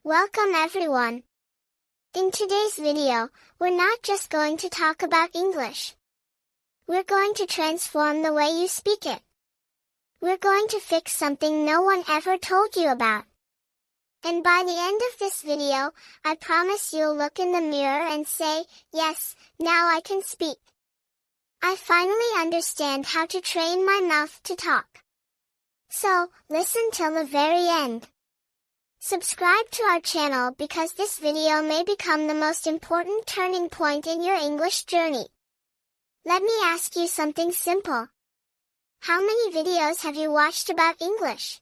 Welcome everyone. In today's video, we're not just going to talk about English. We're going to transform the way you speak it. We're going to fix something no one ever told you about. And by the end of this video, I promise you'll look in the mirror and say, yes, now I can speak. I finally understand how to train my mouth to talk. So, listen till the very end. Subscribe to our channel because this video may become the most important turning point in your English journey. Let me ask you something simple. How many videos have you watched about English?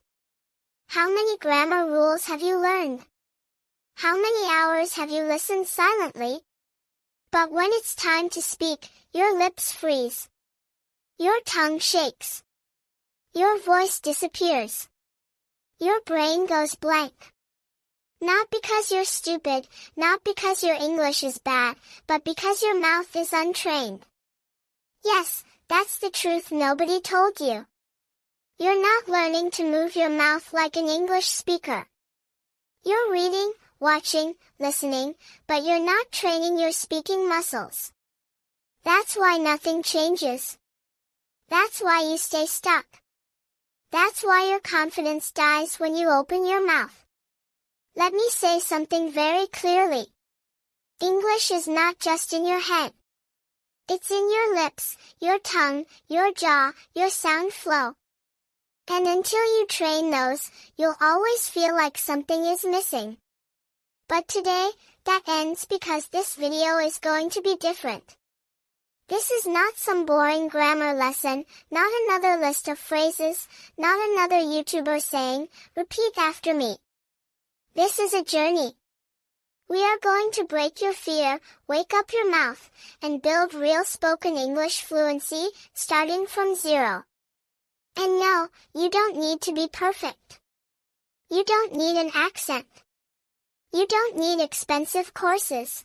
How many grammar rules have you learned? How many hours have you listened silently? But when it's time to speak, your lips freeze. Your tongue shakes. Your voice disappears. Your brain goes blank. Not because you're stupid, not because your English is bad, but because your mouth is untrained. Yes, that's the truth nobody told you. You're not learning to move your mouth like an English speaker. You're reading, watching, listening, but you're not training your speaking muscles. That's why nothing changes. That's why you stay stuck. That's why your confidence dies when you open your mouth. Let me say something very clearly. English is not just in your head. It's in your lips, your tongue, your jaw, your sound flow. And until you train those, you'll always feel like something is missing. But today, that ends because this video is going to be different. This is not some boring grammar lesson, not another list of phrases, not another YouTuber saying, repeat after me. This is a journey. We are going to break your fear, wake up your mouth, and build real spoken English fluency, starting from zero. And no, you don't need to be perfect. You don't need an accent. You don't need expensive courses.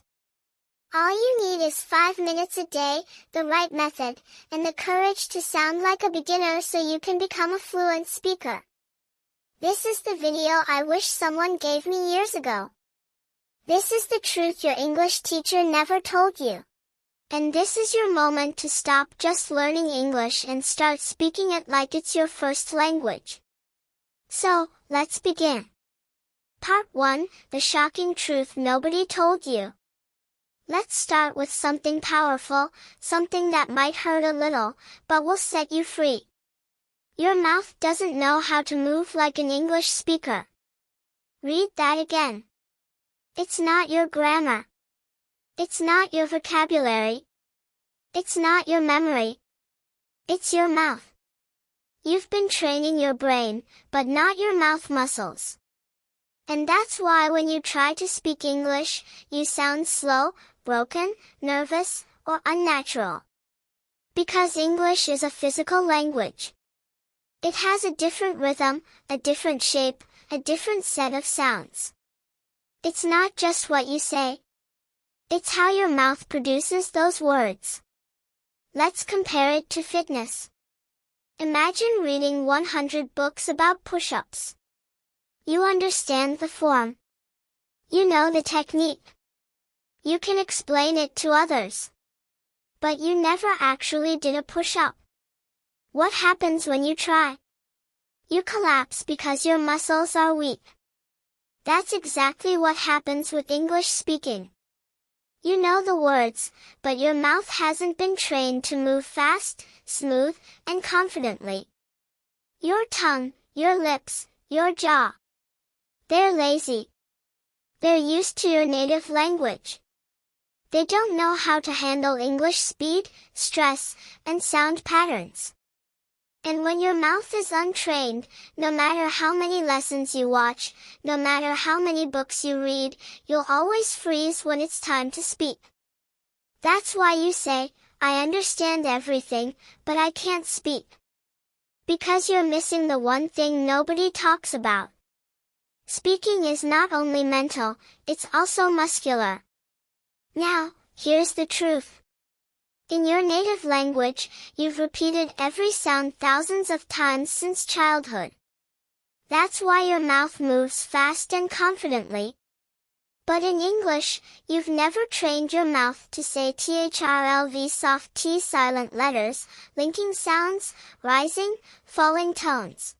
All you need is 5 minutes a day, the right method, and the courage to sound like a beginner so you can become a fluent speaker. This is the video I wish someone gave me years ago. This is the truth your English teacher never told you. And this is your moment to stop just learning English and start speaking it like it's your first language. So, let's begin. Part 1, the shocking truth nobody told you. Let's start with something powerful, something that might hurt a little, but will set you free. Your mouth doesn't know how to move like an English speaker. Read that again. It's not your grammar. It's not your vocabulary. It's not your memory. It's your mouth. You've been training your brain, but not your mouth muscles. And that's why when you try to speak English, you sound slow, broken, nervous, or unnatural. Because English is a physical language. It has a different rhythm, a different shape, a different set of sounds. It's not just what you say. It's how your mouth produces those words. Let's compare it to fitness. Imagine reading 100 books about push-ups. You understand the form. You know the technique. You can explain it to others. But you never actually did a push-up. What happens when you try? You collapse because your muscles are weak. That's exactly what happens with English speaking. You know the words, but your mouth hasn't been trained to move fast, smooth, and confidently. Your tongue, your lips, your jaw. They're lazy. They're used to your native language. They don't know how to handle English speed, stress, and sound patterns. And when your mouth is untrained, no matter how many lessons you watch, no matter how many books you read, you'll always freeze when it's time to speak. That's why you say, I understand everything, but I can't speak. Because you're missing the one thing nobody talks about. Speaking is not only mental, it's also muscular. Now, here's the truth. In your native language, you've repeated every sound thousands of times since childhood. That's why your mouth moves fast and confidently, But in English, you've never trained your mouth to say thrlv soft T silent letters, linking sounds, rising, falling tones.